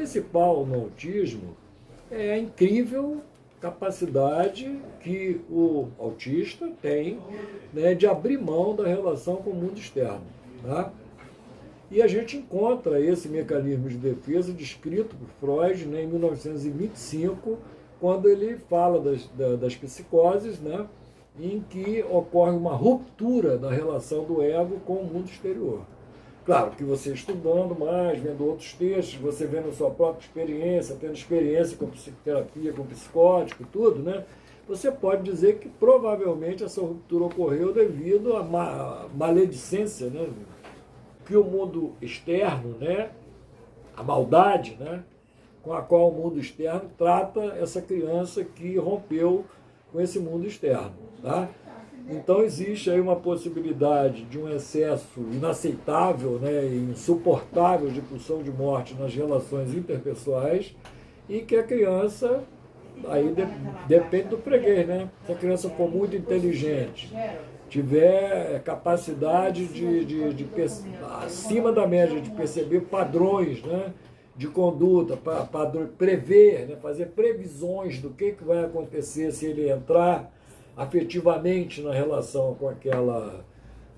principal no autismo é a incrível capacidade que o autista tem, né, de abrir mão da relação com o mundo externo. Tá? E a gente encontra esse mecanismo de defesa descrito por Freud, né, em 1925, quando ele fala das psicoses, né, em que ocorre uma ruptura da relação do ego com o mundo exterior. Claro que você estudando mais, vendo outros textos, você vendo a sua própria experiência, tendo experiência com psicoterapia, com psicótico e tudo, né? Você pode dizer que provavelmente essa ruptura ocorreu devido à maledicência, né? Que o mundo externo, né? A maldade, né? Com a qual o mundo externo trata essa criança que rompeu com esse mundo externo, tá? Então existe aí uma possibilidade de um excesso inaceitável, né, e insuportável de pulsão de morte nas relações interpessoais e que a criança, aí depende do freguês, né? Se a criança for muito inteligente, tiver capacidade de acima da média de perceber padrões, né, de conduta, para prever, né, fazer previsões do que vai acontecer se ele entrar afetivamente na relação com aquela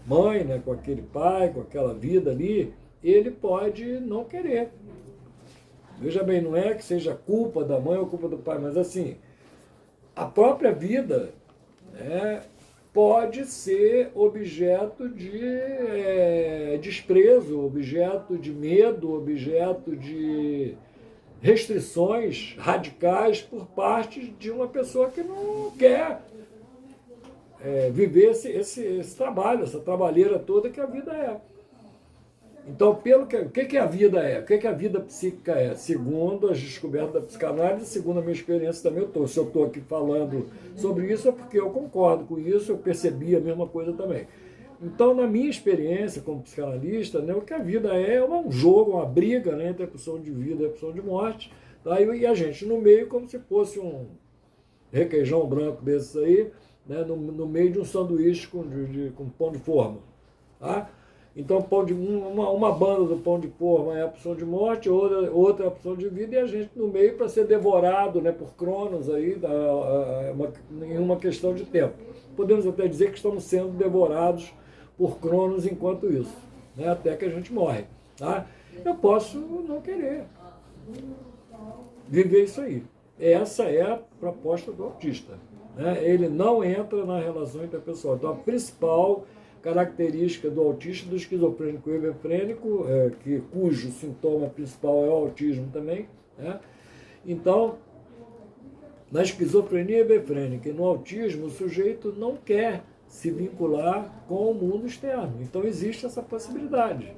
mãe, né, com aquele pai, com aquela vida ali, ele pode não querer. Veja bem, não é que seja culpa da mãe ou culpa do pai, mas assim, a própria vida, né, pode ser objeto de desprezo, objeto de medo, objeto de restrições radicais por parte de uma pessoa que não quer viver esse trabalho, essa trabalheira toda que a vida é. Então, o que a vida é? O que a vida psíquica é? Segundo as descobertas da psicanálise, segundo a minha experiência também, se eu estou aqui falando sobre isso é porque eu concordo com isso, eu percebi a mesma coisa também. Então, na minha experiência como psicanalista, né, o que a vida é um jogo, uma briga, né, entre a pulsão de vida e a pulsão de morte, tá? E a gente no meio como se fosse um requeijão branco desses aí, né, no meio de um sanduíche com pão de forma. Tá? Então, uma banda do pão de forma é a pulsão de morte, outra é a pulsão de vida, e a gente no meio para ser devorado, né, por Cronos aí, em uma questão de tempo. Podemos até dizer que estamos sendo devorados por Cronos enquanto isso, né, até que a gente morre. Tá? Eu posso não querer viver isso aí. Essa é a proposta do autista. Né? Ele não entra na relação interpessoal. Então, a principal característica do autista, do esquizofrênico e hebefrênico, cujo sintoma principal é o autismo também, né? Então, na esquizofrenia hebefrênica e no autismo, o sujeito não quer se vincular com o mundo externo. Então, existe essa possibilidade.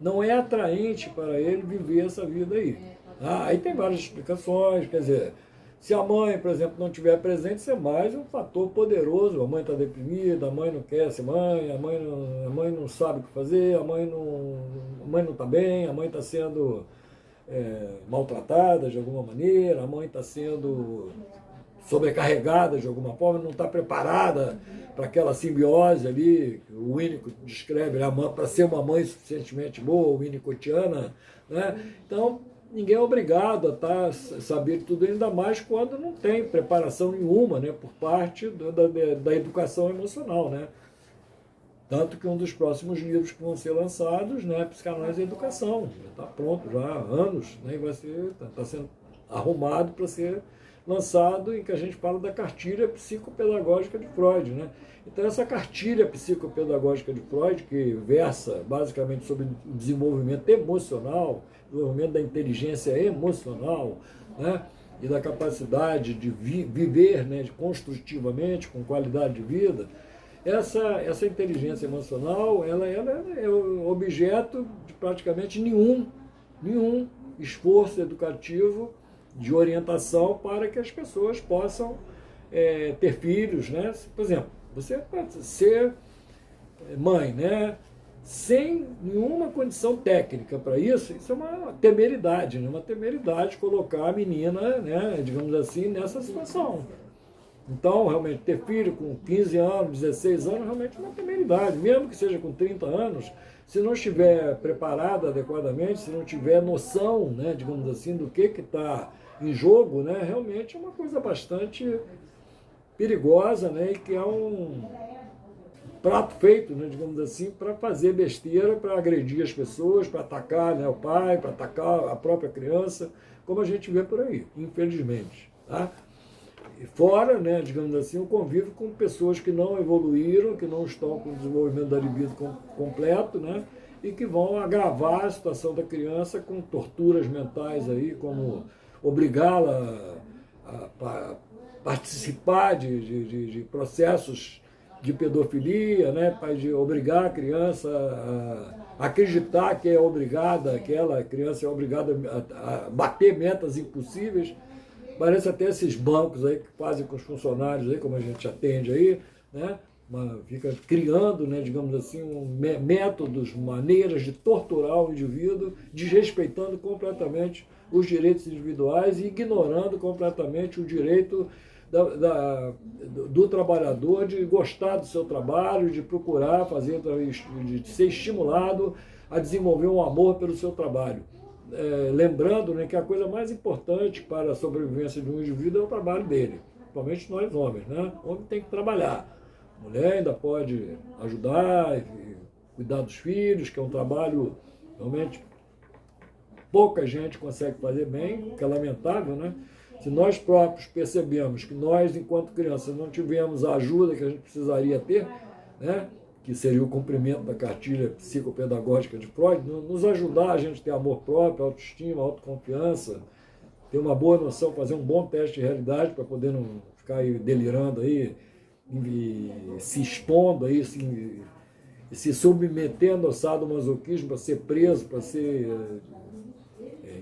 Não é atraente para ele viver essa vida aí. Aí tem várias explicações, quer dizer, se a mãe, por exemplo, não estiver presente, isso é mais um fator poderoso. A mãe está deprimida, a mãe não quer ser mãe, a mãe não sabe o que fazer, a mãe não está bem, a mãe está sendo maltratada de alguma maneira, a mãe está sendo sobrecarregada de alguma forma, não está preparada para aquela simbiose ali, que o Winnicott descreve, né, para ser uma mãe suficientemente boa, winnicottiana, né? Então, ninguém é obrigado a saber tudo, ainda mais quando não tem preparação nenhuma, né, por parte da educação emocional. Né? Tanto que um dos próximos livros que vão ser lançados, né, Psicanálise e Educação, já está pronto já há anos, né, e está sendo arrumado para ser lançado, em que a gente fala da cartilha psicopedagógica de Freud. Né? Então, essa cartilha psicopedagógica de Freud, que versa basicamente sobre o desenvolvimento emocional, desenvolvimento da inteligência emocional, né, e da capacidade de viver, né, construtivamente, com qualidade de vida, essa inteligência emocional ela é objeto de praticamente nenhum esforço educativo de orientação para que as pessoas possam ter filhos. Né? Por exemplo, você pode ser mãe, né? Sem nenhuma condição técnica para isso é uma temeridade, né? Uma temeridade colocar a menina, né, digamos assim, nessa situação. Então, realmente, ter filho com 15 anos, 16 anos, realmente é uma temeridade. Mesmo que seja com 30 anos, se não estiver preparada adequadamente, se não tiver noção, né, digamos assim, do que está em jogo, né, realmente é uma coisa bastante perigosa, né, e que é um prato feito, né, digamos assim, para fazer besteira, para agredir as pessoas, para atacar, né, o pai, para atacar a própria criança, como a gente vê por aí, infelizmente. Tá? E fora, né, digamos assim, o convívio com pessoas que não evoluíram, que não estão com o desenvolvimento da libido completo, né, e que vão agravar a situação da criança com torturas mentais aí, como obrigá-la a participar de processos de pedofilia, né, de obrigar a criança a acreditar que é obrigada, aquela criança é obrigada a bater metas impossíveis. Parece até esses bancos aí que fazem com os funcionários aí, como a gente atende aí, né? Fica criando, né, digamos assim, métodos, maneiras de torturar o indivíduo, desrespeitando completamente os direitos individuais e ignorando completamente o direito do trabalhador de gostar do seu trabalho, de procurar fazer, de ser estimulado a desenvolver um amor pelo seu trabalho. Lembrando, né, que a coisa mais importante para a sobrevivência de um indivíduo é o trabalho dele, principalmente nós homens, né? O homem tem que trabalhar. A mulher ainda pode ajudar e cuidar dos filhos, que é um trabalho realmente pouca gente consegue fazer bem, que é lamentável, né? Se nós próprios percebemos que nós, enquanto crianças, não tivemos a ajuda que a gente precisaria ter, né, que seria o cumprimento da cartilha psicopedagógica de Freud, nos ajudar a gente a ter amor próprio, autoestima, autoconfiança, ter uma boa noção, fazer um bom teste de realidade para poder não ficar aí delirando aí, se expondo aí, se submetendo ao sadomasoquismo para ser preso, para ser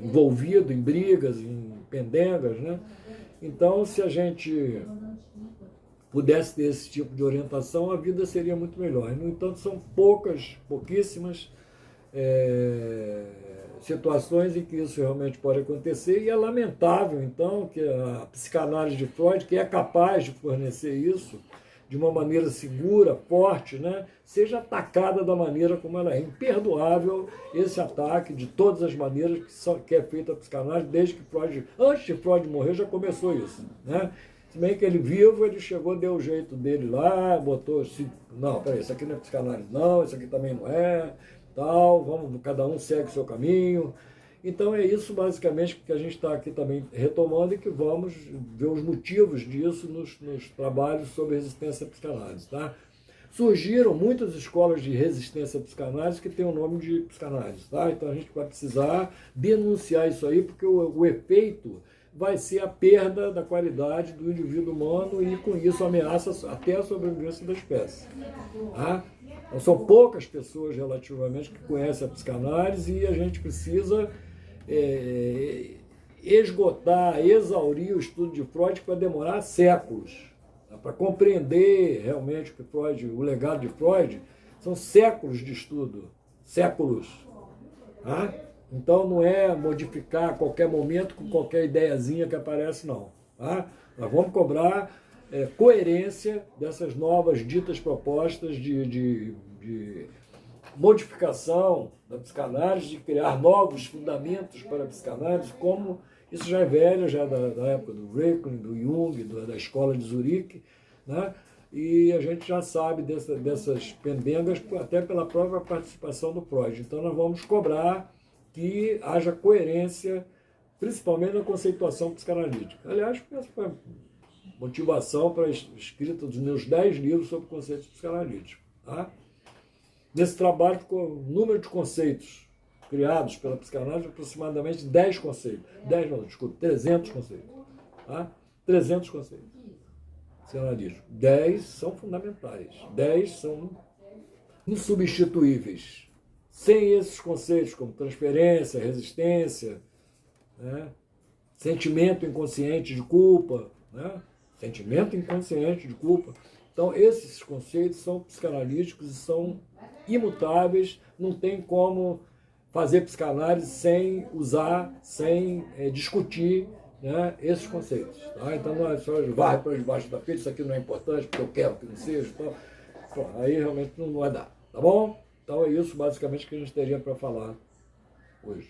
envolvido em brigas, em pendengas, né? Então, se a gente pudesse ter esse tipo de orientação, a vida seria muito melhor. No entanto, são pouquíssimas situações em que isso realmente pode acontecer, e é lamentável, então, que a psicanálise de Freud, que é capaz de fornecer isso de uma maneira segura, forte, né, seja atacada da maneira como ela é. Imperdoável esse ataque de todas as maneiras que é feita a psicanálise, desde que Freud, antes de Freud morrer, já começou isso, né? Se bem que ele vivo, ele chegou, deu o jeito dele lá, botou assim, não, peraí, isso aqui não é psicanálise não, isso aqui também não é, tal, vamos, cada um segue o seu caminho. Então é isso basicamente que a gente está aqui também retomando, e que vamos ver os motivos disso nos trabalhos sobre resistência à psicanálise. Tá? Surgiram muitas escolas de resistência à psicanálise que têm o nome de psicanálise. Tá? Então a gente vai precisar denunciar isso aí, porque o efeito vai ser a perda da qualidade do indivíduo humano, e com isso ameaça até a sobrevivência da espécie. Tá? Então, são poucas pessoas relativamente que conhecem a psicanálise, e a gente precisa esgotar, exaurir o estudo de Freud, que vai demorar séculos. Tá? Para compreender realmente o legado de Freud, são séculos de estudo, séculos. Tá? Então não é modificar a qualquer momento com qualquer ideiazinha que aparece, não. Tá? Nós vamos cobrar coerência dessas novas ditas propostas de modificação da psicanálise, de criar novos fundamentos para a psicanálise, como isso já é velho, já da época do Reichlin, do Jung, da escola de Zurique, né? E a gente já sabe dessas pendengas até pela própria participação do Freud. Então nós vamos cobrar que haja coerência, principalmente na conceituação psicanalítica. Aliás, essa foi a motivação para a escrita dos meus 10 livros sobre conceitos psicanalíticos. Tá? Nesse trabalho ficou um número de conceitos criados pela psicanálise, aproximadamente 10 conceitos. 300 conceitos. Tá? 300 conceitos psicanalíticos. 10 são fundamentais. 10 são insubstituíveis. Sem esses conceitos, como transferência, resistência, né? Sentimento inconsciente de culpa, né? Sentimento inconsciente de culpa. Então, esses conceitos são psicanalíticos e são imutáveis, não tem como fazer psicanálise sem usar, sem discutir, né, esses conceitos. Tá? Então, não é só varre para debaixo da pele, isso aqui não é importante, porque eu quero que não seja. Então, aí realmente não vai dar. Tá bom? Então é isso basicamente que a gente teria para falar hoje.